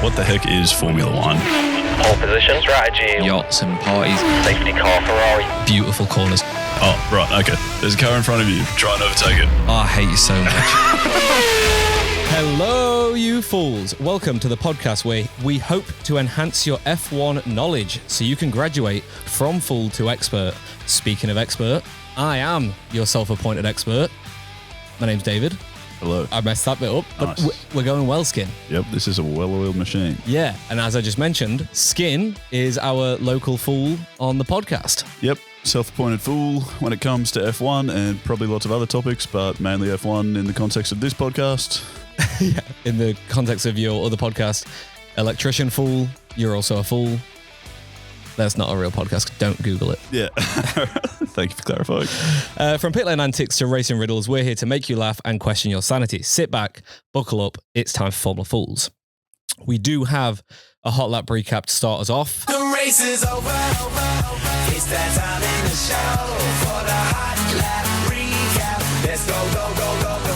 What the heck is Formula One? Pole position, strategy, yachts and parties, safety car, Ferrari. beautiful corners. Oh, right, okay. There's a car in front of you. Try and overtake it. Oh, I hate you so much. Hello, you fools. Welcome to the podcast where we hope to enhance your F1 knowledge so you can graduate from fool to expert. Speaking of expert, I am your self-appointed expert. My name's David. Hello. I messed that bit up, but Nice. we're going well, Skin. Yep, this is a well-oiled machine. Yeah, and as I just mentioned, Skin is our local fool on the podcast. Yep, self-appointed fool when it comes to F1 and probably lots of other topics, but mainly F1 in the context of this podcast. Yeah, in the context of your other podcast, Electrician Fool, you're also a fool. That's not a real podcast. Don't Google it. Yeah. Thank you for clarifying. From pit lane antics to racing riddles, we're here to make you laugh and question your sanity. Sit back, buckle up. It's time for Formula Fools. We do have a hot lap recap to start us off. The race is over. It's that time in the show for the hot lap recap. Let's go, go, go, go, go.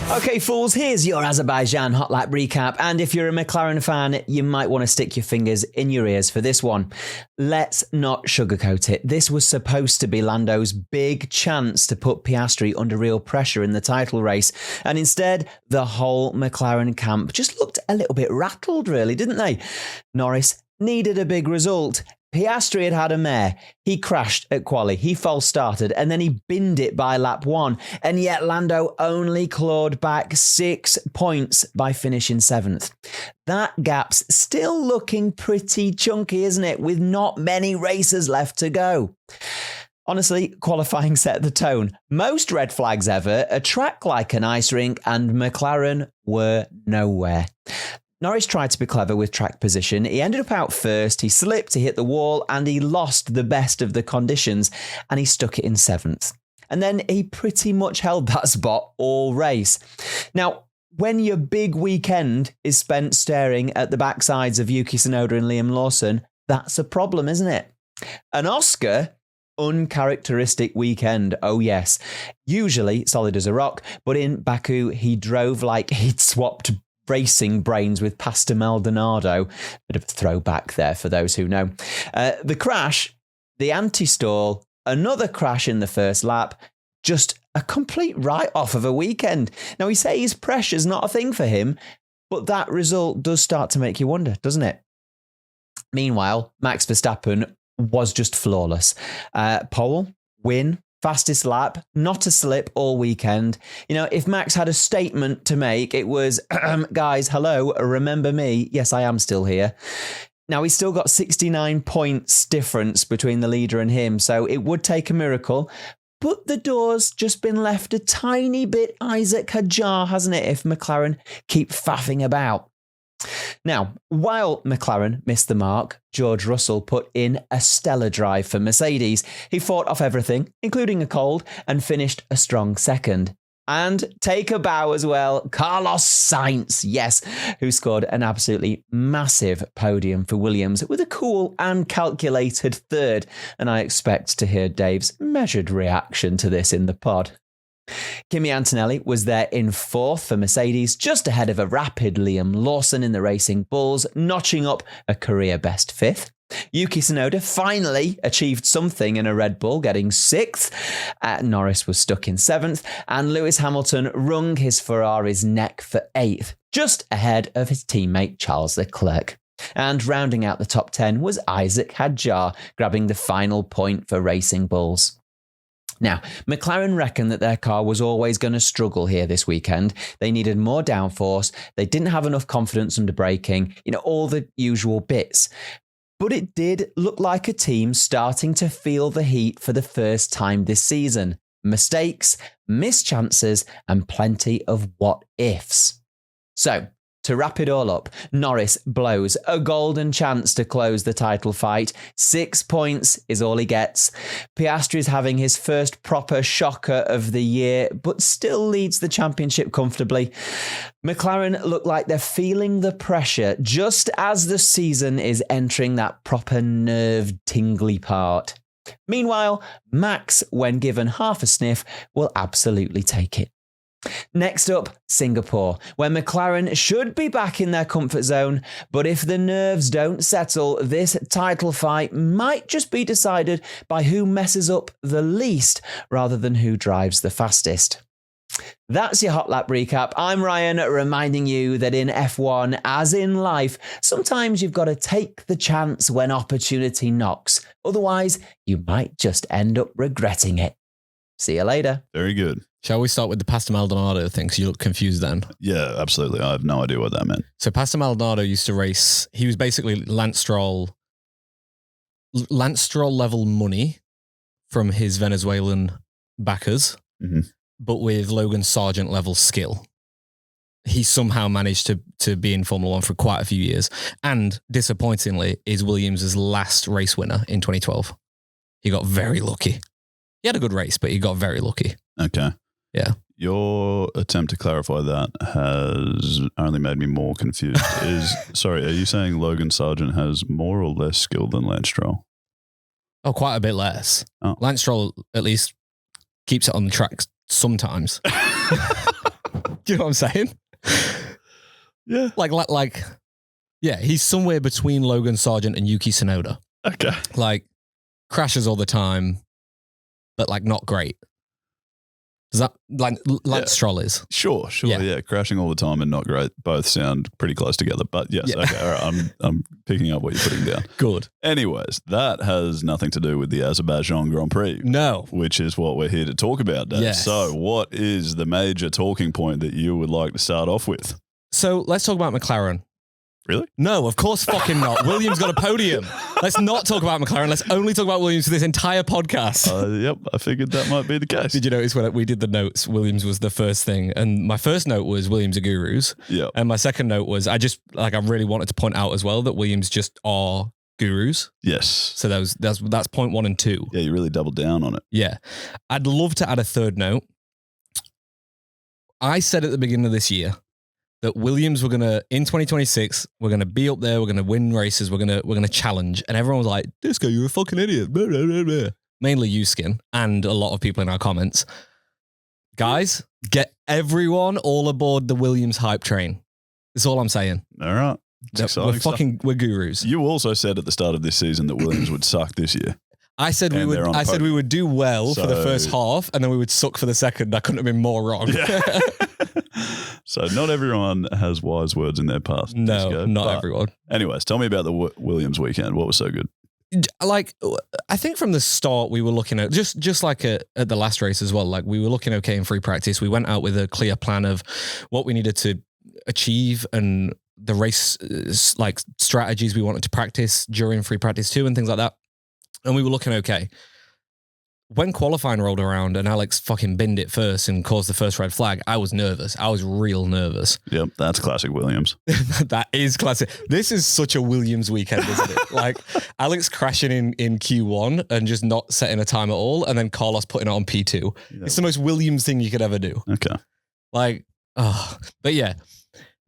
Okay, fools, here's your Azerbaijan hot lap recap. And if you're a McLaren fan, you might want to stick your fingers in your ears for this one. Let's not sugarcoat it. This was supposed to be Lando's big chance to put Piastri under real pressure in the title race. And instead, the whole McLaren camp just looked a little bit rattled, really, didn't they? Norris needed a big result. Piastri had had a mare. He crashed at quali. He false started and then he binned it by lap 1. And yet Lando only clawed back 6 points by finishing 7th. That gap's still looking pretty chunky, isn't it? With not many races left to go. Honestly, qualifying set the tone. Most red flags ever, a track like an ice rink, and McLaren were nowhere. Norris tried to be clever with track position. He ended up out first, he slipped, he hit the wall, and he lost the best of the conditions, and he stuck it in 7th. And then he pretty much held that spot all race. Now, when your big weekend is spent staring at the backsides of Yuki Tsunoda and Liam Lawson, that's a problem, isn't it? An Oscar, uncharacteristic weekend, oh yes. Usually solid as a rock, but in Baku, he drove like he'd swapped racing brains with Pastor Maldonado. Bit of a throwback there for those who know. The crash, the anti-stall, another crash in the first lap, just a complete write-off of a weekend. Now, we say his pressure's not a thing for him, but that result does start to make you wonder, doesn't it? Meanwhile, Max Verstappen was just flawless. Pole, win, fastest lap, not a slip all weekend. You know, if Max had a statement to make, it was, guys, hello, remember me? Yes, I am still here. Now, he's still got 69 points difference between the leader and him, so it would take a miracle. But the door's just been left a tiny bit Isaac ajar, hasn't it, if McLaren keep faffing about? Now, while McLaren missed the mark, George Russell put in a stellar drive for Mercedes. He fought off everything, including a cold, and finished a strong second. And take a bow as well, Carlos Sainz, yes, who scored an absolutely massive podium for Williams with a cool and calculated third. And I expect to hear Dave's measured reaction to this in the pod. Kimi Antonelli was there in 4th for Mercedes, just ahead of a rapid Liam Lawson in the Racing Bulls, notching up a career best 5th. Yuki Tsunoda finally achieved something in a Red Bull, getting 6th. Norris was stuck in 7th, and Lewis Hamilton wrung his Ferrari's neck for 8th, just ahead of his teammate Charles Leclerc. And rounding out the top 10 was Isaac Hadjar, grabbing the final point for Racing Bulls. Now, McLaren reckoned that their car was always going to struggle here this weekend. They needed more downforce. They didn't have enough confidence under braking, all the usual bits. But it did look like a team starting to feel the heat for the first time this season. Mistakes, missed chances, and plenty of what-ifs. So, to wrap it all up, Norris blows a golden chance to close the title fight. 6 points is all he gets. Piastri is having his first proper shocker of the year, but still leads the championship comfortably. McLaren look like they're feeling the pressure just as the season is entering that proper nerve-tingly part. Meanwhile, Max, when given half a sniff, will absolutely take it. Next up, Singapore, where McLaren should be back in their comfort zone, but if the nerves don't settle, this title fight might just be decided by who messes up the least rather than who drives the fastest. That's your Hot Lap recap. I'm Ryan, reminding you that in F1, as in life, sometimes you've got to take the chance when opportunity knocks. Otherwise, you might just end up regretting it. See you later. Very good. Shall we start with the Pastor Maldonado thing? Because you look confused then. Yeah, absolutely. I have no idea what that meant. So Pastor Maldonado used to race. He was basically Lance Stroll level money from his Venezuelan backers, but with Logan Sargent level skill. He somehow managed to be in Formula One for quite a few years. And disappointingly, is Williams' last race winner in 2012. He got very lucky. He had a good race, but he got very lucky. Okay. Yeah. Your attempt to clarify that has only made me more confused. Sorry, are you saying Logan Sargent has more or less skill than Lance Stroll? Oh, quite a bit less. Oh. Lance Stroll at least keeps it on the track sometimes. Do you know what I'm saying? Yeah. Like, yeah, he's somewhere between Logan Sargent and Yuki Tsunoda. Okay. Like, crashes all the time, but like not great. Does that, like, Lance Stroll is? Sure. Yeah. Crashing all the time and not great. Both sound pretty close together. But yes, okay. All right. I'm picking up what you're putting down. Good. Anyways, that has nothing to do with the Azerbaijan Grand Prix. No. Which is what we're here to talk about, Dave. Yes. So what is the major talking point that you would like to start off with? So let's talk about McLaren. Really? No, of course fucking not. Williams got a podium. Let's not talk about McLaren. Let's only talk about Williams for this entire podcast. Yep, I figured that might be the case. Did you notice when we did the notes, Williams was the first thing? And my first note was Williams are gurus. Yeah. And my second note was I really wanted to point out as well that Williams just are gurus. Yes. So that's point 1 and 2. Yeah, you really doubled down on it. Yeah. I'd love to add a third note. I said at the beginning of this year that Williams were gonna in 2026 we're gonna be up there, we're gonna win races, we're gonna challenge, and everyone was like, "Disco, you're a fucking idiot." Blah, blah, blah, blah. Mainly you, Skin, and a lot of people in our comments. Guys, get everyone all aboard the Williams hype train. That's all I'm saying. All right, We're gurus. You also said at the start of this season that Williams would suck this year. I said we would do well for the first half, and then we would suck for the second. I couldn't have been more wrong. Yeah. So not everyone has wise words in their past. No, not everyone. Anyways, tell me about the Williams weekend. What was so good? Like, I think from the start we were looking at just like at the last race as well. Like, we were looking okay in free practice. We went out with a clear plan of what we needed to achieve and the race like strategies we wanted to practice during free practice too and things like that. And we were looking okay. When qualifying rolled around and Alex fucking binned it first and caused the first red flag, I was nervous. I was real nervous. Yep, that's classic Williams. That is classic. This is such a Williams weekend, isn't it? Like, Alex crashing in Q1 and just not setting a time at all, and then Carlos putting it on P2. Yep. It's the most Williams thing you could ever do. Okay. Like, but yeah,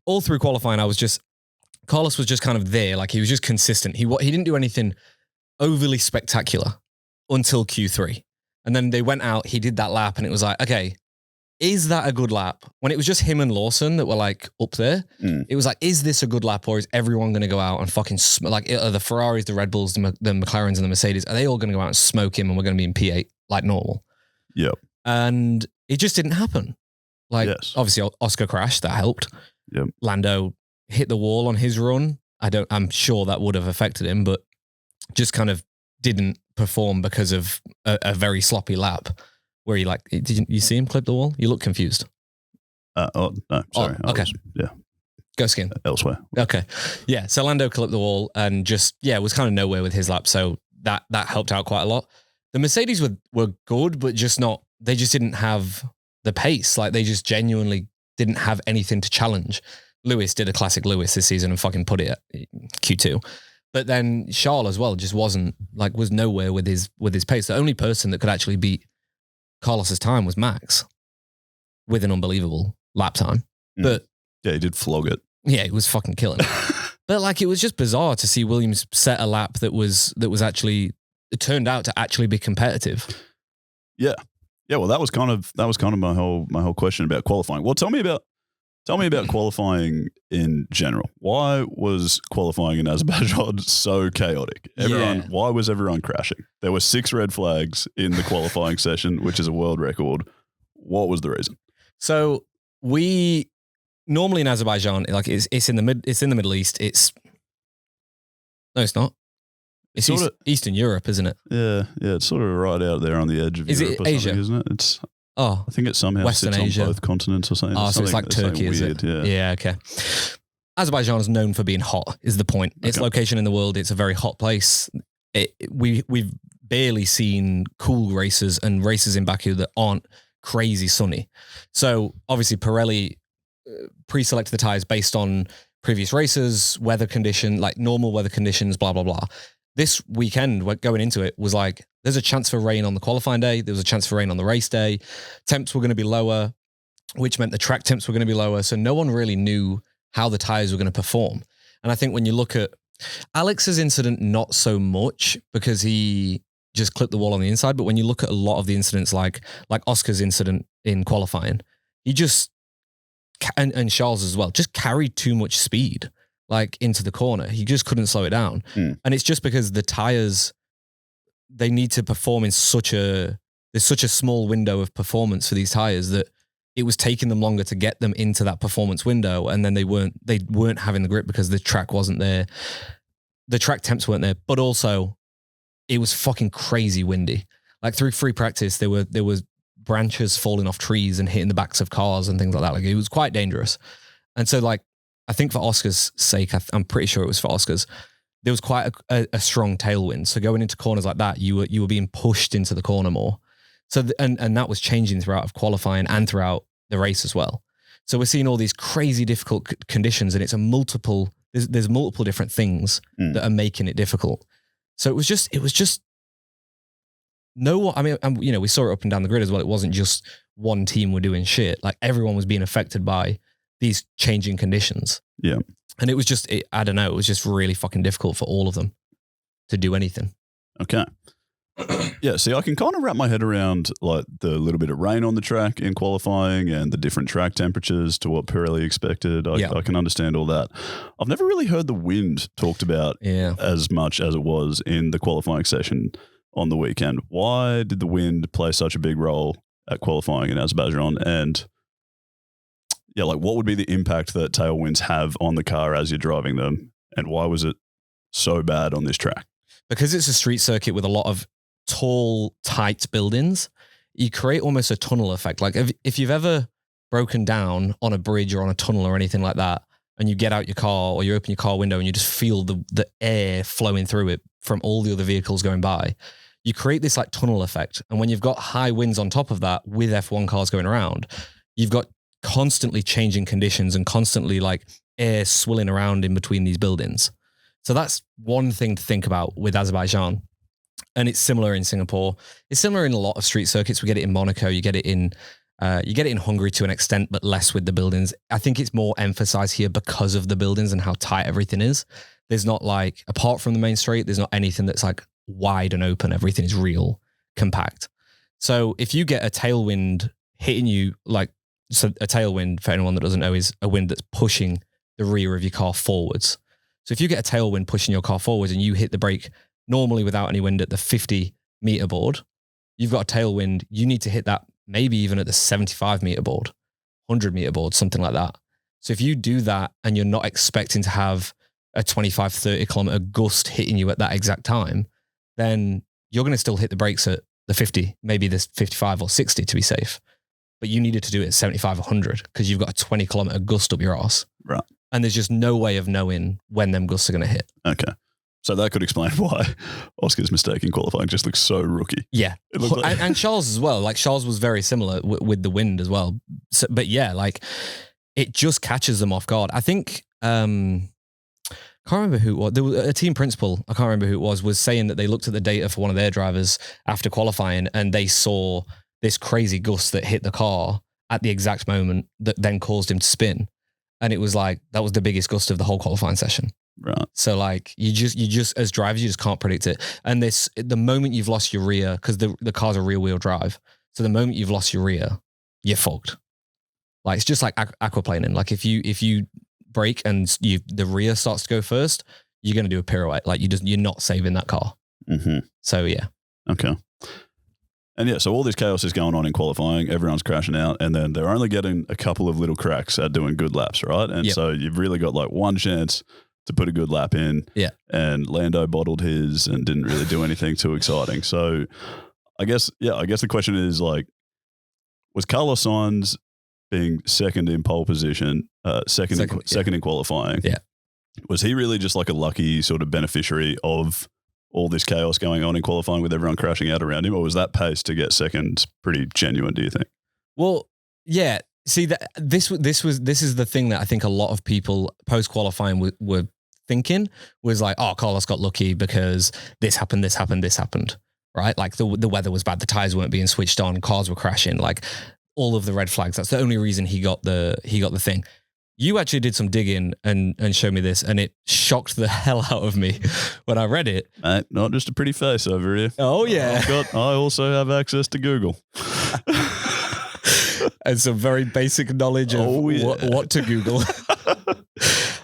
all through qualifying, Carlos was just kind of there. Like, he was just consistent. He didn't do anything overly spectacular until Q3. And then they went out, he did that lap, and it was like, okay, is that a good lap? When it was just him and Lawson that were like up there, it was like, is this a good lap, or is everyone going to go out and fucking like, are the Ferraris, the Red Bulls, the McLarens, and the Mercedes, are they all going to go out and smoke him and we're going to be in P8 like normal? Yep. And it just didn't happen. Like, obviously Oscar crashed, that helped. Yep. Lando hit the wall on his run. I'm sure that would have affected him, but just kind of didn't perform because of a very sloppy lap where he like, did you see him clip the wall? You look confused. No, sorry. Okay. Yeah. Go Skin. Elsewhere. Okay. Yeah. So Lando clipped the wall and just, was kind of nowhere with his lap. So that helped out quite a lot. The Mercedes were good, but they just didn't have the pace. Like, they just genuinely didn't have anything to challenge. Lewis did a classic Lewis this season and fucking put it at Q2. But then Charles as well just was nowhere with his pace. The only person that could actually beat Carlos's time was Max with an unbelievable lap time. But yeah, he did flog it. Yeah, he was fucking killing it. But like, it was just bizarre to see Williams set a lap that was actually, it turned out to actually be competitive. Yeah. Yeah, well, that was kind of my whole question about qualifying. Well, tell me about qualifying in general. Why was qualifying in Azerbaijan so chaotic? Why was everyone crashing? There were 6 red flags in the qualifying session, which is a world record. What was the reason? So we normally in Azerbaijan, like it's in the Middle East. It's not. It's Eastern Europe, isn't it? Yeah, it's sort of right out there on the edge of Europe, Asia? Isn't it? It's. Oh, I think it somehow Western sits Asia. on both continents or something. Oh, so it's like Turkey, is weird, it? Yeah, okay. Azerbaijan is known for being hot, is the point. Its location in the world, it's a very hot place. We've barely seen cool races and races in Baku that aren't crazy sunny. So obviously Pirelli pre-selected the tyres based on previous races, weather condition, like normal weather conditions, blah, blah, blah. This weekend, going into it, was like, there's a chance for rain on the qualifying day. There was a chance for rain on the race day. Temps were going to be lower, which meant the track temps were going to be lower. So no one really knew how the tyres were going to perform. And I think when you look at Alex's incident, not so much because he just clipped the wall on the inside. But when you look at a lot of the incidents, like Oscar's incident in qualifying, he just, and Charles as well, just carried too much speed like into the corner. He just couldn't slow it down. And it's just because the tyres, they need to perform in there's such a small window of performance for these tyres that it was taking them longer to get them into that performance window. And then they weren't having the grip because the track wasn't there. The track temps weren't there, but also it was fucking crazy windy. Like through free practice, there was branches falling off trees and hitting the backs of cars and things like that. Like it was quite dangerous. And so like, I think for Oscar's sake, I'm pretty sure it was for Oscar's, there was quite a strong tailwind. So going into corners like that, you were being pushed into the corner more. So and that was changing throughout qualifying and throughout the race as well. So we're seeing all these crazy difficult conditions, and it's there's multiple different things that are making it difficult. So it was just we saw it up and down the grid as well. It wasn't just one team were doing shit. Like everyone was being affected by these changing conditions. Yeah. And it was just, I don't know, it was just really fucking difficult for all of them to do anything. Okay. Yeah, see, I can kind of wrap my head around like the little bit of rain on the track in qualifying and the different track temperatures to what Pirelli expected. I can understand all that. I've never really heard the wind talked about as much as it was in the qualifying session on the weekend. Why did the wind play such a big role at qualifying in Azerbaijan? And yeah, like what would be the impact that tailwinds have on the car as you're driving them? And why was it so bad on this track? Because it's a street circuit with a lot of tall, tight buildings, you create almost a tunnel effect. Like if you've ever broken down on a bridge or on a tunnel or anything like that, and you get out your car or you open your car window and you just feel the air flowing through it from all the other vehicles going by, you create this like tunnel effect. And when you've got high winds on top of that with F1 cars going around, you've got constantly changing conditions and constantly like air swilling around in between these buildings. So that's one thing to think about with Azerbaijan. And it's similar in Singapore. It's similar in a lot of street circuits. We get it in Monaco. You get it in Hungary to an extent, but less with the buildings. I think it's more emphasized here because of the buildings and how tight everything is. There's not like, apart from the main straight, there's not anything that's like wide and open. Everything is real compact. So if you get a tailwind hitting you, so a tailwind, for anyone that doesn't know, is a wind that's pushing the rear of your car forwards. So if you get a tailwind pushing your car forwards and you hit the brake normally without any wind at the 50 meter board, you've got a tailwind. You need to hit that maybe even at the 75 meter board, 100 meter board, something like that. So if you do that and you're not expecting to have a 25, 30 kilometer gust hitting you at that exact time, then you're going to still hit the brakes at the 50, maybe the 55 or 60 to be safe. But you needed to do it at 75 or 100 because you've got a 20 kilometer gust up your arse. Right. And there's just no way of knowing when them gusts are going to hit. Okay. So that could explain why Oscar's mistake in qualifying just looks so rookie. Yeah. It looked like- and Charles as well. Like Charles was very similar with the wind as well. So, but yeah, like it just catches them off guard. I think, can't remember who it was. There was a team principal, I can't remember who it was saying that they looked at the data for one of their drivers after qualifying and they saw this crazy gust that hit the car at the exact moment that then caused him to spin. And it was like, that was the biggest gust of the whole qualifying session. Right. So like you just as drivers, you just can't predict it. And the moment you've lost your rear, because the cars are rear wheel drive. So the moment you've lost your rear, you're fucked. Like it's just like aquaplaning. Like if you brake and the rear starts to go first, you're going to do a pirouette. Like you're not saving that car. Mm-hmm. So yeah. Okay. And yeah, so all this chaos is going on in qualifying. Everyone's crashing out, and then they're only getting a couple of little cracks at doing good laps, right? And so you've really got like one chance to put a good lap in. Yeah. And Lando bottled his and didn't really do anything too exciting. So I guess the question is like, was Carlos Sainz being second in pole position, second in qualifying? Yeah. Was he really just like a lucky sort of beneficiary of all this chaos going on in qualifying with everyone crashing out around him, or was that pace to get second pretty genuine, do you think? Well, yeah. See, this is the thing that I think a lot of people post qualifying were thinking was like, oh, Carlos got lucky because this happened, right? Like the weather was bad, the tires weren't being switched on, cars were crashing, like all of the red flags. That's the only reason he got the thing. You actually did some digging and showed me this, and it shocked the hell out of me when I read it. Mate, not just a pretty face over here. Oh, yeah. I also have access to Google. And some very basic knowledge of what to Google.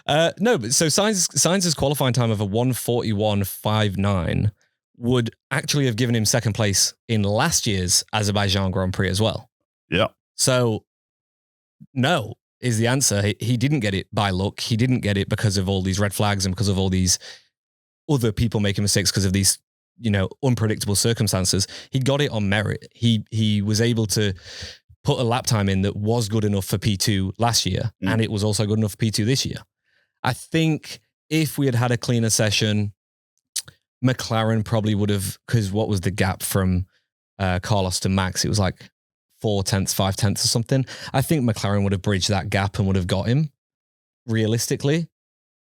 No, but so Sainz's qualifying time of a 1:41.59 would actually have given him second place in last year's Azerbaijan Grand Prix as well. Yeah. So, no. Is the answer. He didn't get it by luck. He didn't get it because of all these red flags and because of all these other people making mistakes because of these, unpredictable circumstances. He got it on merit. He was able to put a lap time in that was good enough for P2 last year, and it was also good enough for P2 this year. I think if we had had a cleaner session, McLaren probably would have, because what was the gap from Carlos to Max? It was like 4/10, 5/10 or something. I think McLaren would have bridged that gap and would have got him realistically,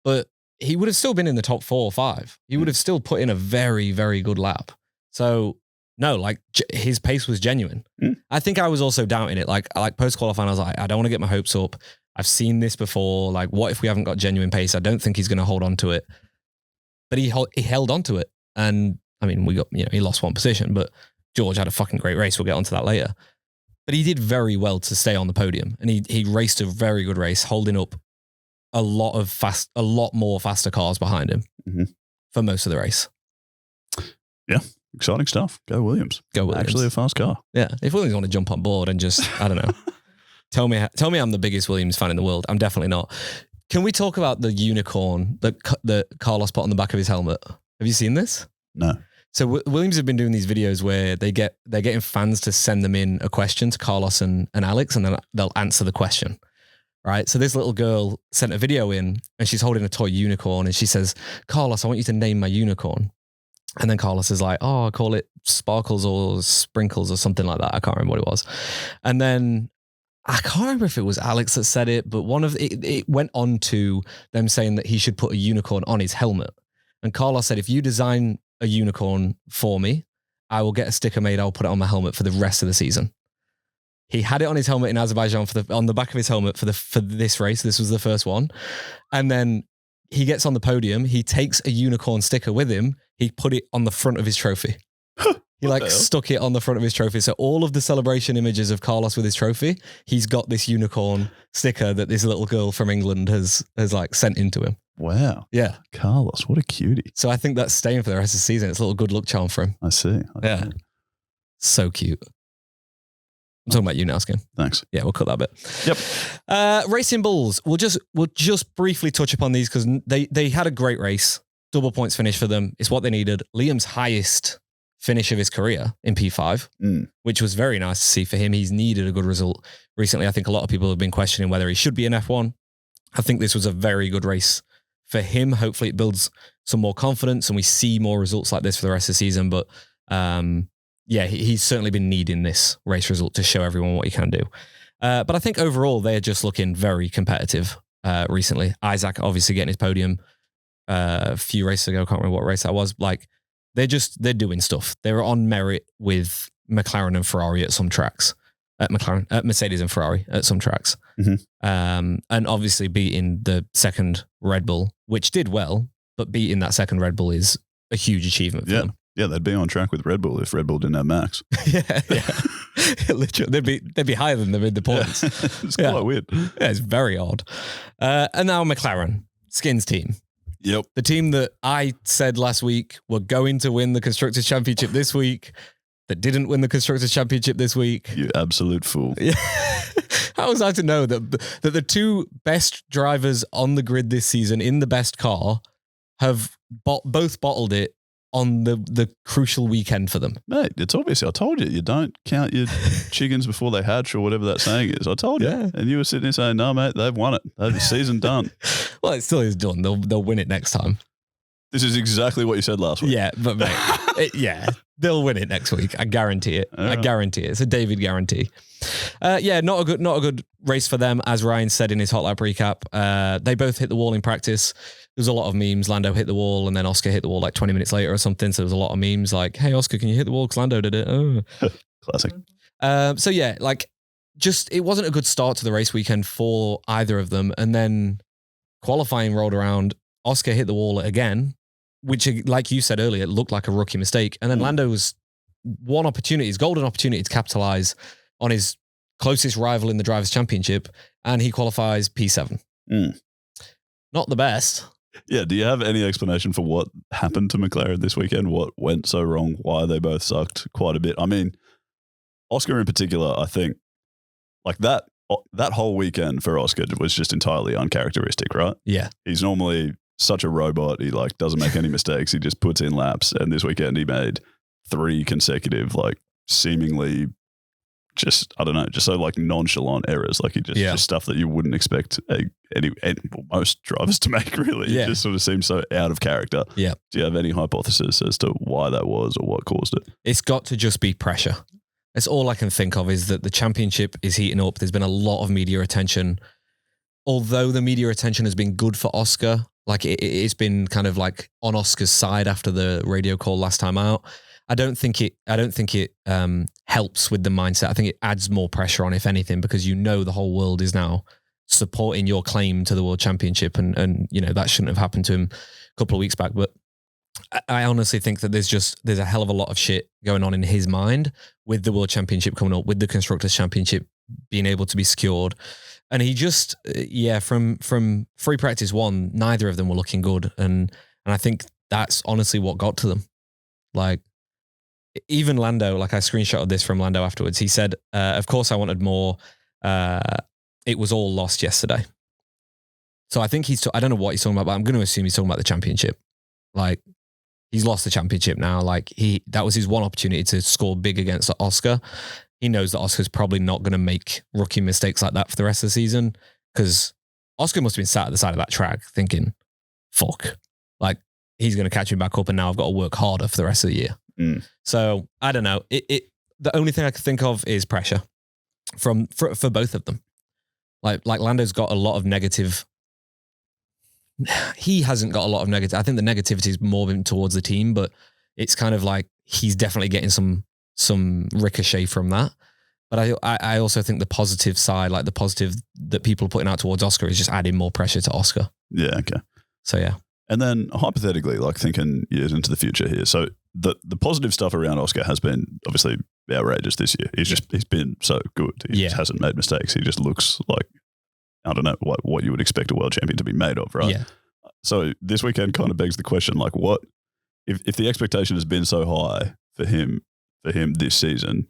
but he would have still been in the top 4 or 5. He would have still put in a very, very good lap. So no, like his pace was genuine. I think I was also doubting it. Like post qualifying, I was like, I don't want to get my hopes up. I've seen this before. Like, what if we haven't got genuine pace? I don't think he's going to hold on to it. But he held on to it. And I mean, he lost one position, but George had a fucking great race. We'll get onto that later. But he did very well to stay on the podium, and he raced a very good race, holding up a lot more faster cars behind him for most of the race. Yeah, exciting stuff. Go Williams. Actually a fast car. Yeah, if Williams want to jump on board and just, I don't know, tell me I'm the biggest Williams fan in the world. I'm definitely not. Can we talk about the unicorn that Carlos put on the back of his helmet? Have you seen this? No. So Williams have been doing these videos where they're getting fans to send them in a question to Carlos and Alex, and then they'll answer the question, right? So this little girl sent a video in, and she's holding a toy unicorn, and she says, Carlos, I want you to name my unicorn. And then Carlos is like, oh, I call it Sparkles or Sprinkles or something like that. I can't remember what it was. And then I can't remember if it was Alex that said it, but it went on to them saying that he should put a unicorn on his helmet. And Carlos said, if you design a unicorn for me, I will get a sticker made. I'll put it on my helmet for the rest of the season. He had it on his helmet in Azerbaijan on the back of his helmet for this race. This was the first one. And then he gets on the podium. He takes a unicorn sticker with him. He put it on the front of his trophy. He stuck it on the front of his trophy. So all of the celebration images of Carlos with his trophy, he's got this unicorn sticker that this little girl from England has sent into him. Wow. Yeah. Carlos, what a cutie. So I think that's staying for the rest of the season. It's a little good luck charm for him. I see. Yeah. So cute. I'm talking about you now, Skin. Thanks. Yeah, we'll cut that bit. Yep. Racing Bulls. We'll just briefly touch upon these because they had a great race. Double points finish for them. It's what they needed. Liam's highest finish of his career in P5, which was very nice to see for him. He's needed a good result recently. I think a lot of people have been questioning whether he should be in F1. I think this was a very good race for him. Hopefully it builds some more confidence and we see more results like this for the rest of the season. But he's certainly been needing this race result to show everyone what he can do. But I think overall, they're just looking very competitive recently. Isaac obviously getting his podium a few races ago. I can't remember what race that was. Like they're doing stuff. They're on merit with McLaren and Ferrari at some tracks. Mercedes and Ferrari at some tracks. And obviously beating the second Red Bull, which did well, but beating that second Red Bull is a huge achievement for them. Yeah, they'd be on track with Red Bull if Red Bull didn't have Max. yeah. Literally, they'd be higher than them in the points. It's quite weird. Yeah, it's very odd. And now McLaren, Skins team. Yep. The team that I said last week were going to win the Constructors' Championship this week, that didn't win the Constructors' Championship this week. You absolute fool. Yeah. How was I to know that the two best drivers on the grid this season in the best car have both bottled it on the crucial weekend for them? Mate, it's obvious. I told you don't count your chickens before they hatch or whatever that saying is. I told you. Yeah. And you were sitting there saying, no, mate, they've won it. The season done. Well, it still is done. They'll win it next time. This is exactly what you said last week. Yeah, but mate, they'll win it next week. I guarantee it. All right. I guarantee it. It's a David guarantee. Not a good race for them, as Ryan said in his hot lap recap. They both hit the wall in practice. There's a lot of memes. Lando hit the wall, and then Oscar hit the wall like 20 minutes later or something. So there was a lot of memes like, "Hey, Oscar, can you hit the wall? Because Lando did it." Oh. Classic. It wasn't a good start to the race weekend for either of them. And then qualifying rolled around. Oscar hit the wall again, which, like you said earlier, it looked like a rookie mistake. And then Lando was his golden opportunity to capitalize on his closest rival in the Drivers' Championship, and he qualifies P7. Not the best. Yeah, do you have any explanation for what happened to McLaren this weekend? What went so wrong? Why they both sucked quite a bit? I mean, Oscar in particular, I think, like that whole weekend for Oscar was just entirely uncharacteristic, right? Yeah. He's normally such a robot. He like doesn't make any mistakes. He just puts in laps. And this weekend he made 3 consecutive, like seemingly just, I don't know, just so like nonchalant errors. Like just stuff that you wouldn't expect most drivers to make, really. Yeah. It just sort of seems so out of character. Yeah. Do you have any hypothesis as to why that was or what caused it? It's got to just be pressure. That's all I can think of, is that the championship is heating up. There's been a lot of media attention. Although the media attention has been good for Oscar, like it's been kind of like on Oscar's side after the radio call last time out. I don't think it helps with the mindset. I think it adds more pressure on, if anything, because the whole world is now supporting your claim to the World Championship, and that shouldn't have happened to him a couple of weeks back. But I honestly think that there's a hell of a lot of shit going on in his mind with the World Championship coming up, with the Constructors' Championship being able to be secured. And he just, from free practice 1, neither of them were looking good. And I think that's honestly what got to them. Like, even Lando, like I screenshotted this from Lando afterwards. He said, of course I wanted more. It was all lost yesterday. So I think I don't know what he's talking about, but I'm going to assume he's talking about the championship. Like, he's lost the championship now. Like, that was his one opportunity to score big against Oscar. He knows that Oscar's probably not going to make rookie mistakes like that for the rest of the season, because Oscar must have been sat at the side of that track thinking, fuck, like he's going to catch me back up, and now I've got to work harder for the rest of the year. So I don't know. The only thing I can think of is pressure for both of them. Like Lando's got a lot of negative. He hasn't got a lot of negative. I think the negativity is more towards the team, but it's kind of like he's definitely getting some ricochet from that. But I also think the positive side, like the positive that people are putting out towards Oscar, is just adding more pressure to Oscar. Yeah, okay. So yeah. And then hypothetically, like thinking years into the future here, so the positive stuff around Oscar has been obviously outrageous this year. He's been so good. He just hasn't made mistakes. He just looks like, I don't know, what you would expect a world champion to be made of, right? Yeah. So this weekend kind of begs the question, like, what if the expectation has been so high for him this season,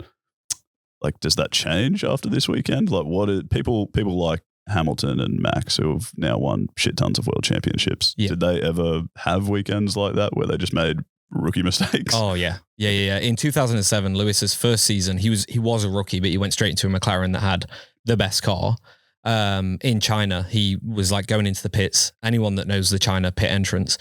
like, does that change after this weekend? Like, people like Hamilton and Max, who have now won shit tons of world championships, did they ever have weekends like that where they just made rookie mistakes? Oh yeah. In 2007, Lewis's first season, he was a rookie, but he went straight into a McLaren that had the best car. In China, he was like going into the pits. Anyone that knows the China pit entrance,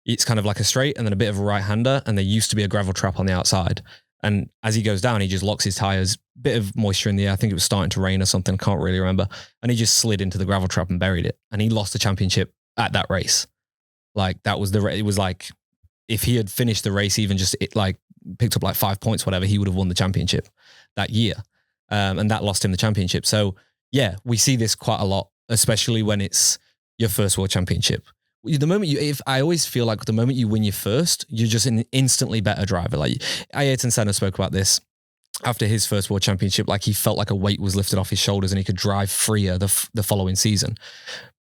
it's kind of like a straight and then a bit of a right-hander, and there used to be a gravel trap on the outside. And as he goes down, he just locks his tires, bit of moisture in the air. I think it was starting to rain or something. Can't really remember. And he just slid into the gravel trap and buried it. And he lost the championship at that race. Like, that was it was like, if he had finished the race, even just picked up like 5 points, whatever, he would have won the championship that year. And that lost him the championship. So yeah, we see this quite a lot, especially when it's your first world championship. The moment I always feel like the moment you win your first, you're just an instantly better driver. Like Ayrton Senna spoke about this after his first World Championship, like he felt like a weight was lifted off his shoulders and he could drive freer the following season.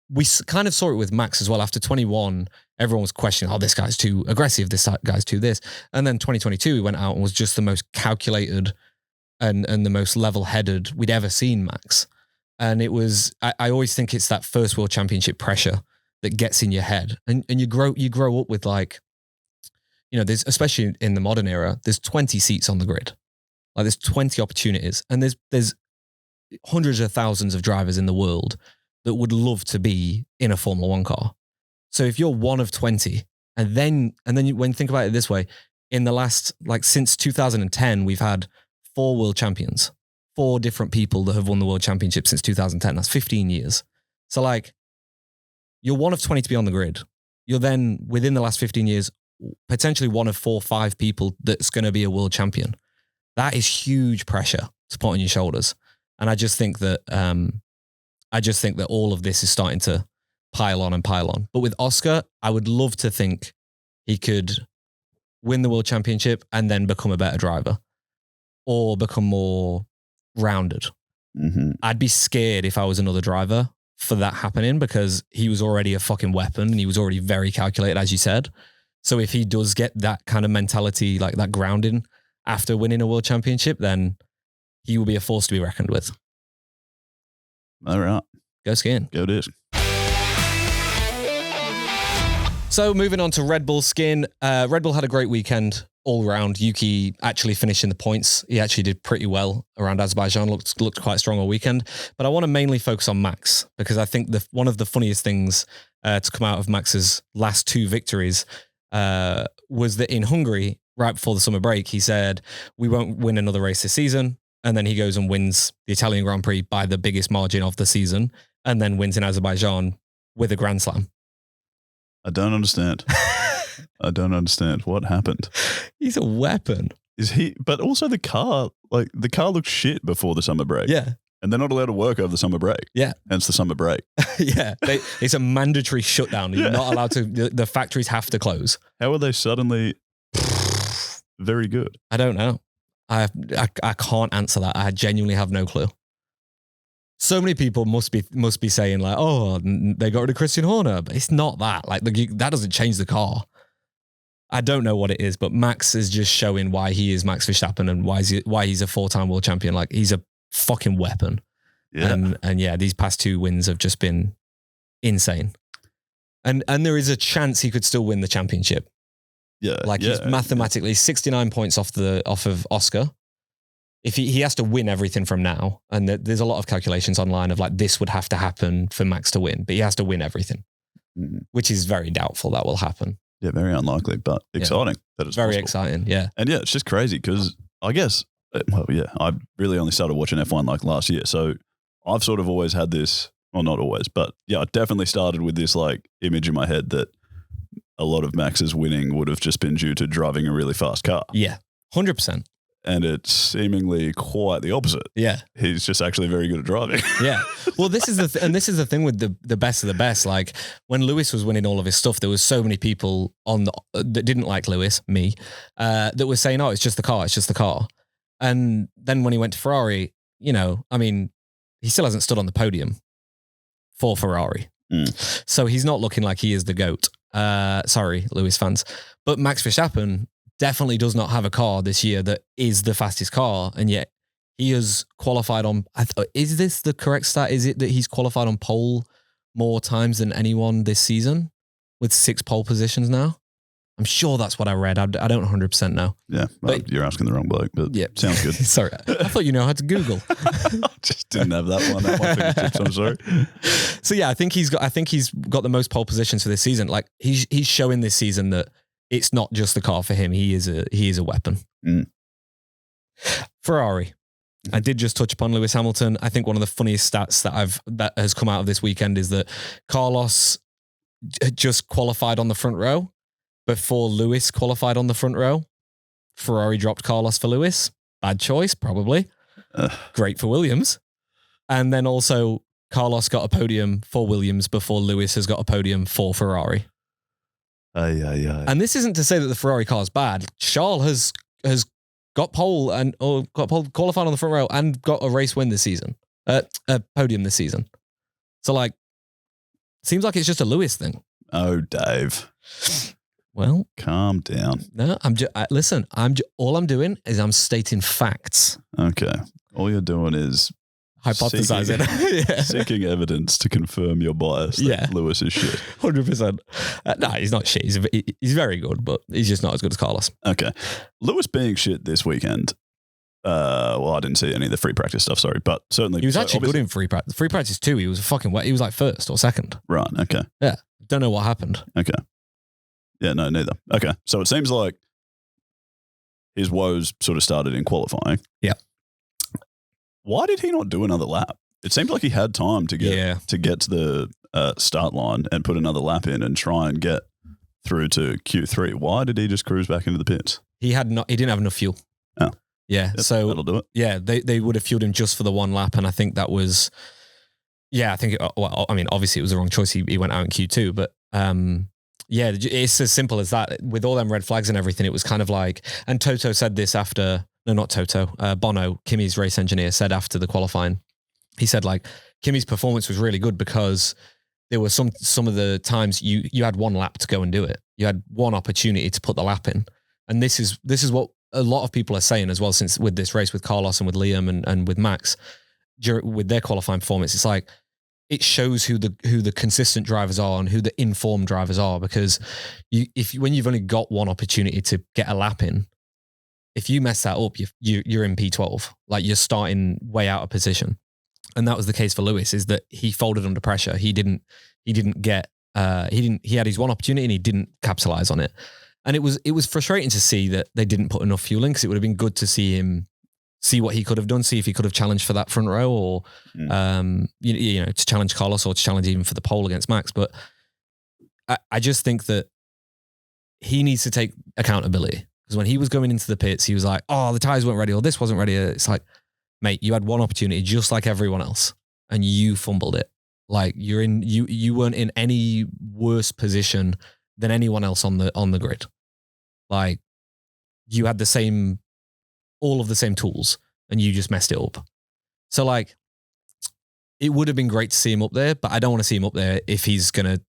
We kind of saw it with Max as well. After 21, everyone was questioning, oh, this guy's too aggressive, this guy's too this. And then 2022, he went out and was just the most calculated and the most level-headed we'd ever seen Max. And it was, I always think it's that first World Championship pressure that gets in your head. And you grow up with like, you know, there's, especially in the modern era, there's 20 seats on the grid. Like there's 20 opportunities, and there's hundreds of thousands of drivers in the world that would love to be in a Formula One car. So if you're one of 20, and then when you think about it this way, in the last, like since 2010, we've had 4 world champions, 4 different people that have won the world championship since 2010. That's 15 years. So like, you're one of 20 to be on the grid. You're then, within the last 15 years, potentially one of 4 or 5 people that's going to be a world champion. That is huge pressure to put on your shoulders. And I just think that all of this is starting to pile on and pile on. But with Oscar, I would love to think he could win the world championship and then become a better driver or become more rounded. Mm-hmm. I'd be scared if I was another driver for that happening, because he was already a fucking weapon and he was already very calculated, as you said. So if he does get that kind of mentality, like that grounding after winning a world championship, then he will be a force to be reckoned with. All right. Go skiing. Go disc. So moving on to Red Bull skiing. Red Bull had a great weekend all round. Yuki actually finishing the points. He actually did pretty well around Azerbaijan, looked quite strong all weekend. But I want to mainly focus on Max, because I think one of the funniest things to come out of Max's last 2 victories was that in Hungary, right before the summer break, he said, we won't win another race this season. And then he goes and wins the Italian Grand Prix by the biggest margin of the season, and then wins in Azerbaijan with a Grand Slam. I don't understand. I don't understand what happened. He's a weapon. Is he? But also the car looked shit before the summer break. Yeah. And they're not allowed to work over the summer break. Yeah. Hence the summer break. Yeah. It's a mandatory shutdown. You're not allowed to, the factories have to close. How are they suddenly very good? I don't know. I can't answer that. I genuinely have no clue. So many people must be saying like, oh, they got rid of Christian Horner, but it's not that. Like that doesn't change the car. I don't know what it is, but Max is just showing why he is Max Verstappen and why he's a 4-time world champion. Like he's a fucking weapon. Yeah. And yeah, these past 2 wins have just been insane. And there is a chance he could still win the championship. Yeah. Like he's mathematically 69 points off of Oscar. If he has to win everything from now, and there's a lot of calculations online of like this would have to happen for Max to win, but he has to win everything, which is very doubtful that will happen. Yeah, very unlikely, but exciting that it's very possible. Exciting. Yeah, and yeah, it's just crazy because I guess, well, yeah, I really only started watching F1 like last year, so I've sort of always had this, well, not always, but yeah, I definitely started with this like image in my head that a lot of Max's winning would have just been due to driving a really fast car. Yeah, 100%. And it's seemingly quite the opposite. Yeah. He's just actually very good at driving. Yeah. Well, this is the thing with the best of the best. Like when Lewis was winning all of his stuff, there was so many people that didn't like Lewis, me, that were saying, oh, it's just the car. And then when he went to Ferrari, you know, I mean, he still hasn't stood on the podium for Ferrari. So he's not looking like he is the GOAT. Sorry, Lewis fans. But Max Verstappen definitely does not have a car this year that is the fastest car, and yet he has qualified on. Is this the correct stat? Is it that he's qualified on pole more times than anyone this season, with 6 pole positions now? I'm sure that's what I read. I don't 100% know. Yeah, well, but you're asking the wrong bloke, but yeah, sounds good. Sorry, I thought you know how to Google. I just didn't have that one. That one fingertips. I'm sorry. So yeah, I think he's got the most pole positions for this season. Like he's showing this season that it's not just the car for him. He is a weapon. Ferrari. I did just touch upon Lewis Hamilton. I think one of the funniest stats that has come out of this weekend is that Carlos just qualified on the front row before Lewis qualified on the front row. Ferrari dropped Carlos for Lewis. Bad choice, probably. Great for Williams. And then also Carlos got a podium for Williams before Lewis has got a podium for Ferrari. And this isn't to say that the Ferrari car is bad. Charles has got qualified on the front row and got a race win this season, a podium this season. So like, seems like it's just a Lewis thing. Oh, Dave. Well, calm down. No, listen. All I'm doing is I'm stating facts. Okay. All you're doing is hypothesizing, seeking evidence to confirm your bias that Lewis is shit. 100%. No, he's not shit. He's very good, but he's just not as good as Carlos. Okay. Lewis being shit this weekend. Well, I didn't see any of the free practice stuff, sorry, but certainly he was actually good in free practice. Free practice 2, he was he was like first or second. Right. Okay. Yeah. Don't know what happened. Okay. Yeah, no, neither. Okay. So it seems like his woes sort of started in qualifying. Yeah. Why did he not do another lap? It seemed like he had time to get to the start line and put another lap in and try and get through to Q3. Why did he just cruise back into the pits? He didn't have enough fuel. Oh. Yeah. Yep, so that'll do it. Yeah, they would have fueled him just for the one lap, and I think that was obviously it was the wrong choice. He went out in Q2, but yeah, it's as simple as that. With all them red flags and everything, it was kind of like, and Toto said this after, no, not Toto, Bono, Kimi's race engineer, said after the qualifying, he said like, Kimi's performance was really good because there were some of the times you had one lap to go and do it. You had one opportunity to put the lap in. And this is what a lot of people are saying as well, since with this race with Carlos and with Liam and with Max, with their qualifying performance, it's like, it shows who the consistent drivers are and who the informed drivers are, because when you've only got one opportunity to get a lap in, if you mess that up, you're in P12, like you're starting way out of position. And that was the case for Lewis, is that he folded under pressure. He had his one opportunity and he didn't capitalize on it. And it was frustrating to see that they didn't put enough fuel in, because it would have been good to see what he could have done, see if he could have challenged for that front row, or to challenge Carlos, or to challenge even for the pole against Max. But I just think that he needs to take accountability, because when he was going into the pits, he was like, "Oh, the tires weren't ready, or this wasn't ready." It's like, mate, you had one opportunity just like everyone else, and you fumbled it. Like you weren't in any worse position than anyone else on the grid. Like, you had all of the same tools, and you just messed it up. So like, it would have been great to see him up there, but I don't want to see him up there if he's going to,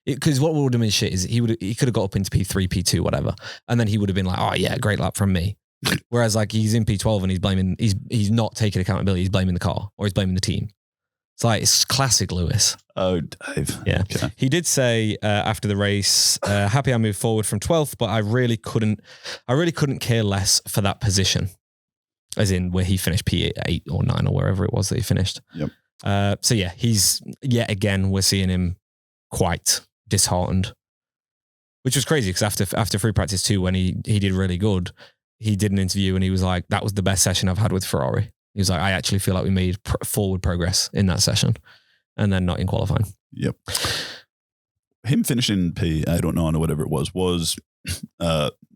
because what would have been shit is he could have got up into P3, P2, whatever. And then he would have been like, "Oh yeah, great lap from me." Whereas like, he's in P12 and he's not taking accountability. He's blaming the car, or he's blaming the team. It's like, it's classic Lewis. Oh, Dave. Yeah. Okay. He did say after the race, happy I moved forward from 12th, but I really couldn't care less for that position. As in where he finished P8 or 9 or wherever it was that he finished. Yep. So yeah, he's yet again, we're seeing him quite disheartened, which was crazy, because after free practice 2, when he did really good, he did an interview and he was like, "That was the best session I've had with Ferrari." He was like, "I actually feel like we made forward progress in that session," and then not in qualifying. Yep. Him finishing P8 or 9 or whatever it was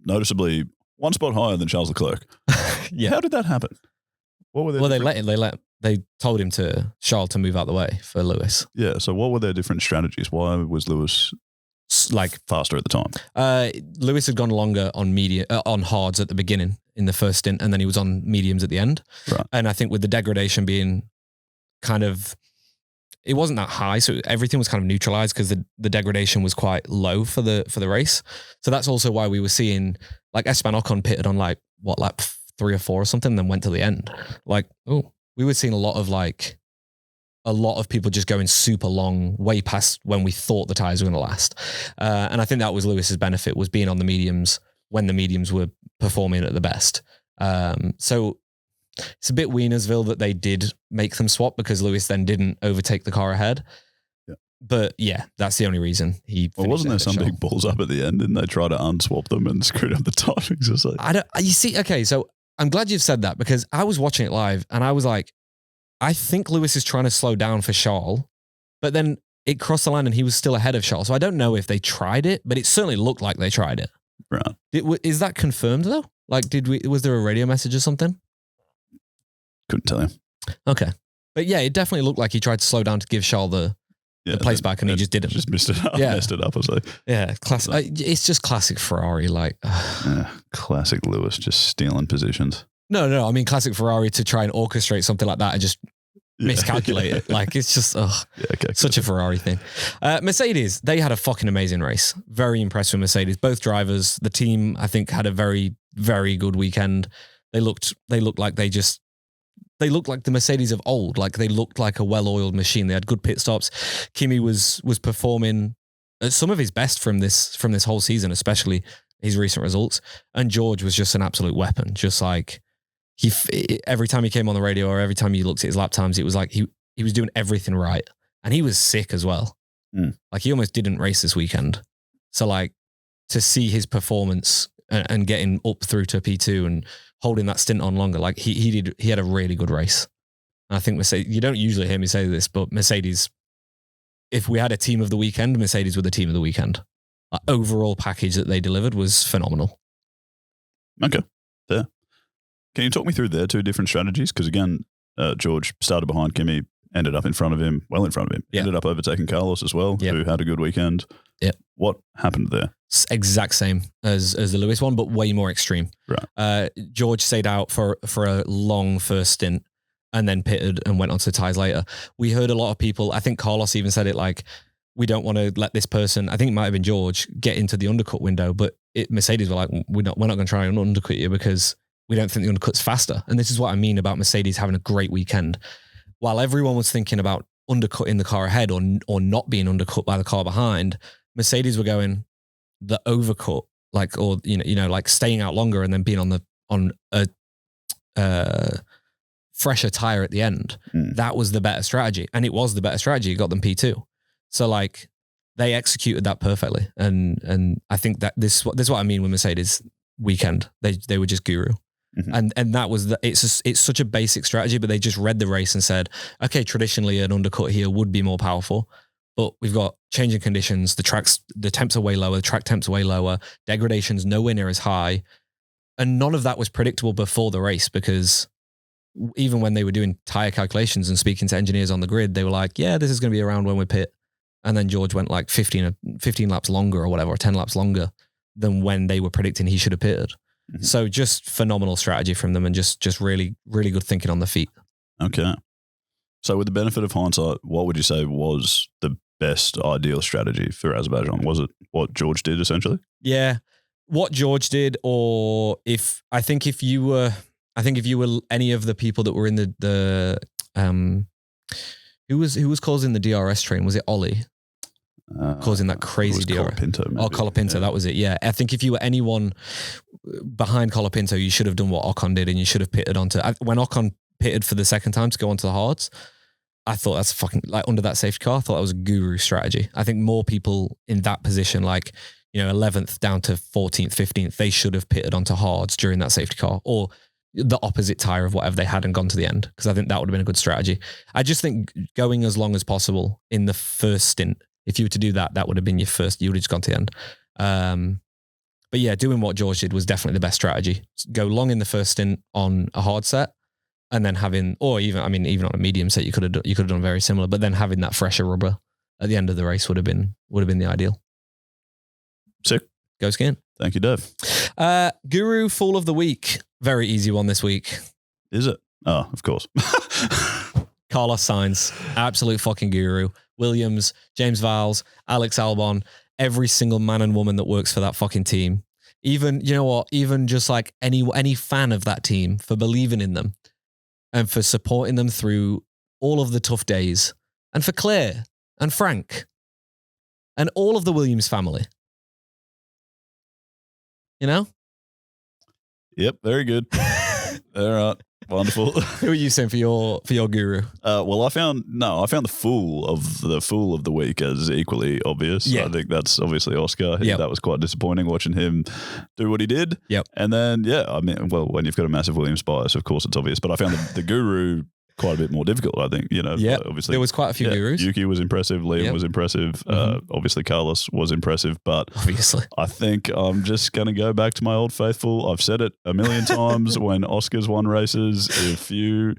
noticeably one spot higher than Charles Leclerc. Yeah. How did that happen? What were they? Well, they told him Charles to move out the way for Lewis. Yeah. So what were their different strategies? Why was Lewis like faster at the time? Lewis had gone longer on hards at the beginning in the first stint, and then he was on mediums at the end. Right. And I think with the degradation being kind of, it wasn't that high, so everything was kind of neutralized, because the degradation was quite low for the race. So that's also why we were seeing like Esteban Ocon pitted on like 3 or 4 or something, and then went to the end. Like, we were seeing a lot of people just going super long, way past when we thought the tires were going to last. And I think that was Lewis's benefit, was being on the mediums when the mediums were performing at the best. So it's a bit Wienersville that they did make them swap, because Lewis then didn't overtake the car ahead. Yeah. But yeah, that's the only reason he. Well, wasn't there some big balls up at the end? Didn't they try to unswap them and screwed up the timings or something? You see, okay, so I'm glad you've said that, because I was watching it live and I was like, I think Lewis is trying to slow down for Charles, but then it crossed the line and he was still ahead of Charles. So I don't know if they tried it, but it certainly looked like they tried it. Right. Is that confirmed though? Like, was there a radio message or something? Couldn't tell you. Okay. But yeah, it definitely looked like he tried to slow down to give Charles the place back, and he just didn't. Just messed it up. Yeah. Messed it up, I say. Yeah, classic. It's just classic Ferrari. Like, Classic Lewis, just stealing positions. no. I mean, classic Ferrari to try and orchestrate something like that and just miscalculate it. Like, it's just such a Ferrari thing. Mercedes, they had a fucking amazing race. Very impressed with Mercedes. Both drivers, the team, I think, had a very, very good weekend. They looked like they looked like the Mercedes of old. Like, they looked like a well-oiled machine. They had good pit stops. Kimi was performing some of his best from this whole season, especially his recent results. And George was just an absolute weapon. Just like every time he came on the radio or every time you looked at his lap times, it was like he was doing everything right. And he was sick as well. Like, he almost didn't race this weekend. So, like, to see his performance and getting up through to P2 and holding that stint on longer, like he had a really good race. And I think Mercedes, you don't usually hear me say this, but Mercedes, if we had a team of the weekend, Mercedes were the team of the weekend. Overall package that they delivered was phenomenal. Okay, fair. Can you talk me through their two different strategies? Because again, George started behind Kimi, ended up in front of him, ended up overtaking Carlos as well, who had a good weekend. Yeah. What happened there? Exact same as the Lewis one, but way more extreme. Right. George stayed out for a long first stint and then pitted and went on to tyres later. We heard a lot of people, I think Carlos even said it, like, we don't want to let this person, I think it might have been George, get into the undercut window, but Mercedes were like, we're not going to try and undercut you because we don't think the undercut's faster. And this is what I mean about Mercedes having a great weekend. While everyone was thinking about undercutting the car ahead or not being undercut by the car behind, Mercedes were going the overcut, like, or like staying out longer and then being on a fresher tire at the end. That was the better strategy, and it was the better strategy. It got them P2. So, like, they executed that perfectly, and I think that this is what I mean with Mercedes weekend. They were just guru. And that was it's such a basic strategy, but they just read the race and said, okay, traditionally an undercut here would be more powerful, but we've got changing conditions. The temps are way lower. The track temps are way lower. Degradation's nowhere near as high. And none of that was predictable before the race, because even when they were doing tire calculations and speaking to engineers on the grid, they were like, yeah, this is going to be around when we pit. And then George went like 15 laps longer or whatever, or 10 laps longer than when they were predicting he should have pitted. So just phenomenal strategy from them, and just really, really good thinking on the feet. Okay. So with the benefit of hindsight, what would you say was the best ideal strategy for Azerbaijan? Was it what George did essentially? Yeah. What George did, or if you were any of the people that were in the who was causing the DRS train? Was it Ollie? Causing that crazy DRS. Colapinto, that was it. Yeah. I think if you were anyone behind Colapinto, you should have done what Ocon did, and you should have pitted onto, when Ocon pitted for the second time to go onto the hards, I thought that's fucking, like, under that safety car, I thought that was a guru strategy. I think more people in that position, like, 11th down to 14th, 15th, they should have pitted onto hards during that safety car, or the opposite tire of whatever they had and gone to the end, because I think that would have been a good strategy. I just think going as long as possible in the first stint, if you were to do that, that would have been your first, you would have just gone to the end. But yeah, doing what George did was definitely the best strategy. Go long in the first stint on a hard set, and then having, or even on a medium set, you could have done very similar, but then having that fresher rubber at the end of the race would have been the ideal. Sick. Go skiing. Thank you, Dev. Guru Fool of the Week. Very easy one this week. Is it? Oh, of course. Carlos Sainz. Absolute fucking guru. Williams, James Vowles, Alex Albon, every single man and woman that works for that fucking team. Even, you know what? Even just like any fan of that team, for believing in them and for supporting them through all of the tough days. And for Claire and Frank and all of the Williams family. You know? Yep, very good. All right. Wonderful. Who are you saying for your guru? Well, I found the fool of the week as equally obvious. Yeah. I think that's obviously Oscar. Yep. That was quite disappointing watching him do what he did. Yep. And then, when you've got a massive Williams bias, of course it's obvious. But I found the guru quite a bit more difficult, I think. Yeah, obviously there was quite a few gurus. Yuki was impressive. Liam was impressive. Obviously, Carlos was impressive. But obviously, I think I'm just going to go back to my old faithful. I've said it a million times when Oscars won races. If you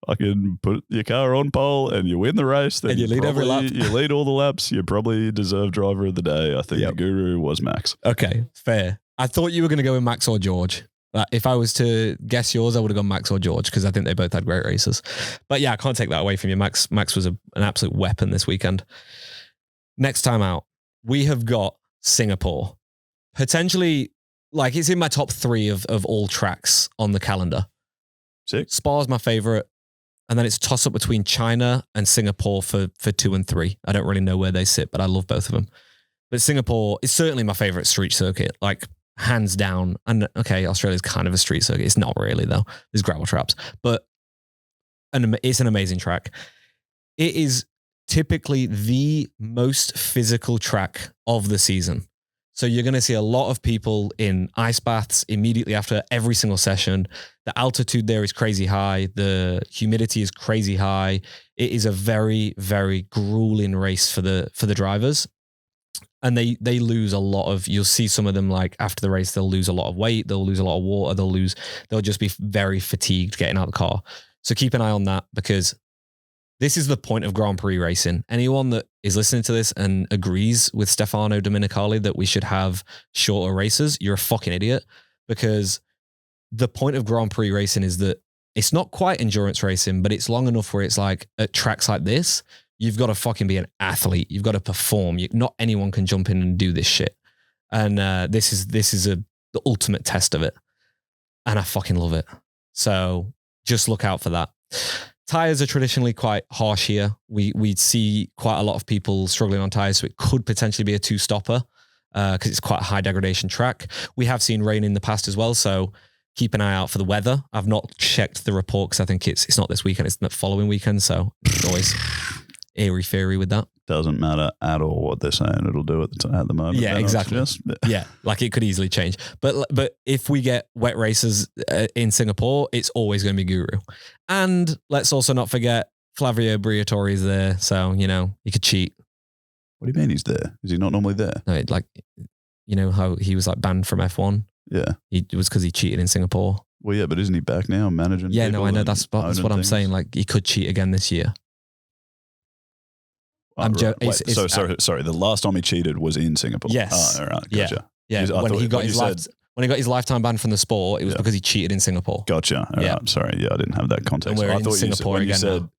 fucking put your car on pole and you win the race, then and you lead every lap. You lead all the laps. You probably deserve driver of the day. I think the guru was Max. Okay, fair. I thought you were going to go with Max or George. If I was to guess yours, I would have gone Max or George because I think they both had great races. But yeah, I can't take that away from you. Max was an absolute weapon this weekend. Next time out, we have got Singapore. Potentially, like, it's in my top 3 of all tracks on the calendar. Sick. Spa's my favorite. And then it's a toss up between China and Singapore for 2 and 3. I don't really know where they sit, but I love both of them. But Singapore is certainly my favorite street circuit, like hands down. And okay, Australia's kind of a street circuit. It's not really though. There's gravel traps, but it's an amazing track. It is typically the most physical track of the season. So you're going to see a lot of people in ice baths immediately after every single session. The altitude there is crazy high. The humidity is crazy high. It is a very, very grueling race for the drivers. And they lose a lot of, you'll see some of them like after the race, they'll lose a lot of weight. They'll lose a lot of water. They'll just be very fatigued getting out of the car. So keep an eye on that because this is the point of Grand Prix racing. Anyone that is listening to this and agrees with Stefano Domenicali that we should have shorter races, you're a fucking idiot because the point of Grand Prix racing is that it's not quite endurance racing, but it's long enough where it's like at tracks like this, you've got to fucking be an athlete. You've got to perform. Not anyone can jump in and do this shit. And this is the ultimate test of it. And I fucking love it. So just look out for that. Tires are traditionally quite harsh here. We'd see quite a lot of people struggling on tires, so it could potentially be a 2-stopper because it's quite a high degradation track. We have seen rain in the past as well, so keep an eye out for the weather. I've not checked the report because I think it's not this weekend, it's the following weekend, so it's always airy-fairy with that. Doesn't matter at all what they're saying. It'll do at the moment. Yeah, exactly. Yeah, like it could easily change. But if we get wet races in Singapore, it's always going to be Guru. And let's also not forget Flavio Briatore is there, so he could cheat. What do you mean he's there? Is he not normally there? No, like how he was like banned from F1. Yeah, it was because he cheated in Singapore. Well, yeah, but isn't he back now managing? Yeah, no, I know that's what I'm saying. Like he could cheat again this year. Sorry. The last time he cheated was in Singapore. Yes. All right. Gotcha. Yeah. When he got his lifetime ban from the sport, it was because he cheated in Singapore. Gotcha. All right. Sorry. Yeah, I didn't have that context. And we're I in thought Singapore when you said now.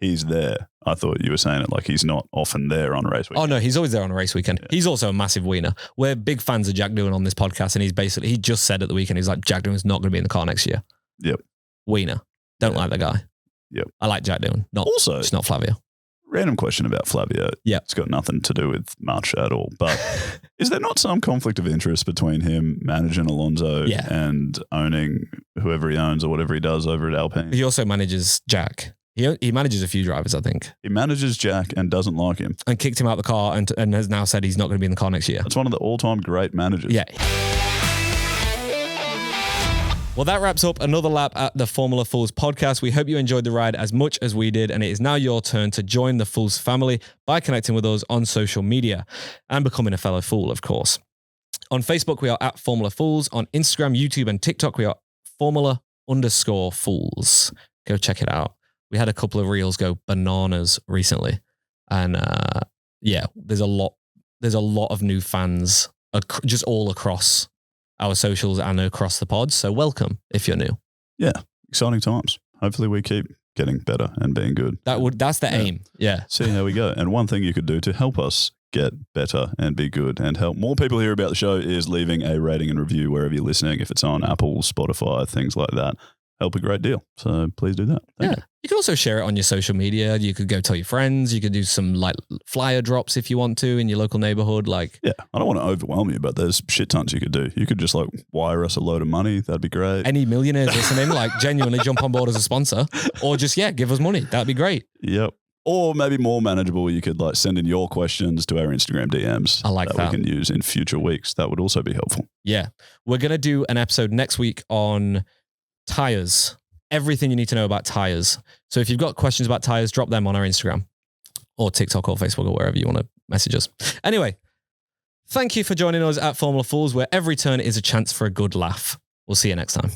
He's there, I thought you were saying it like he's not often there on a race weekend. Oh no, he's always there on a race weekend. Yeah. He's also a massive wiener. We're big fans of Jack Doohan on this podcast, and he just said at the weekend, he's like, Jack Doohan's not going to be in the car next year. Yep. Wiener. Don't like the guy. Yep. I like Jack Doohan. It's not Flavio. Random question about Flavio. Yeah. It's got nothing to do with much at all. But is there not some conflict of interest between him managing Alonso and owning whoever he owns or whatever he does over at Alpine? He also manages Jack. He manages a few drivers, I think. He manages Jack and doesn't like him. And kicked him out of the car and has now said he's not going to be in the car next year. That's one of the all-time great managers. Yeah. Well, that wraps up another lap at the Formula Fools podcast. We hope you enjoyed the ride as much as we did, and it is now your turn to join the Fools family by connecting with us on social media and becoming a fellow Fool, of course. On Facebook, we are at Formula Fools. On Instagram, YouTube, and TikTok, we are Formula_Fools. Go check it out. We had a couple of reels go bananas recently, and there's a lot of new fans just all across our socials and across the pod. So welcome if you're new. Yeah, exciting times. Hopefully we keep getting better and being good. That's the aim. Yeah. See how we go. And one thing you could do to help us get better and be good and help more people hear about the show is leaving a rating and review wherever you're listening. If it's on Apple, Spotify, things like that, help a great deal. So please do that. Thank you. You can also share it on your social media. You could go tell your friends. You could do some like flyer drops if you want to in your local neighborhood. Like, yeah, I don't want to overwhelm you, but there's shit tons you could do. You could just like wire us a load of money. That'd be great. Any millionaires listening, like genuinely jump on board as a sponsor, or just give us money. That'd be great. Yep. Or maybe more manageable, you could like send in your questions to our Instagram DMs. I like that. We can use in future weeks. That would also be helpful. Yeah. We're going to do an episode next week on tires. everything you need to know about tyres. So if you've got questions about tyres, drop them on our Instagram or TikTok or Facebook or wherever you want to message us. Anyway, thank you for joining us at Formula Fools, where every turn is a chance for a good laugh. We'll see you next time.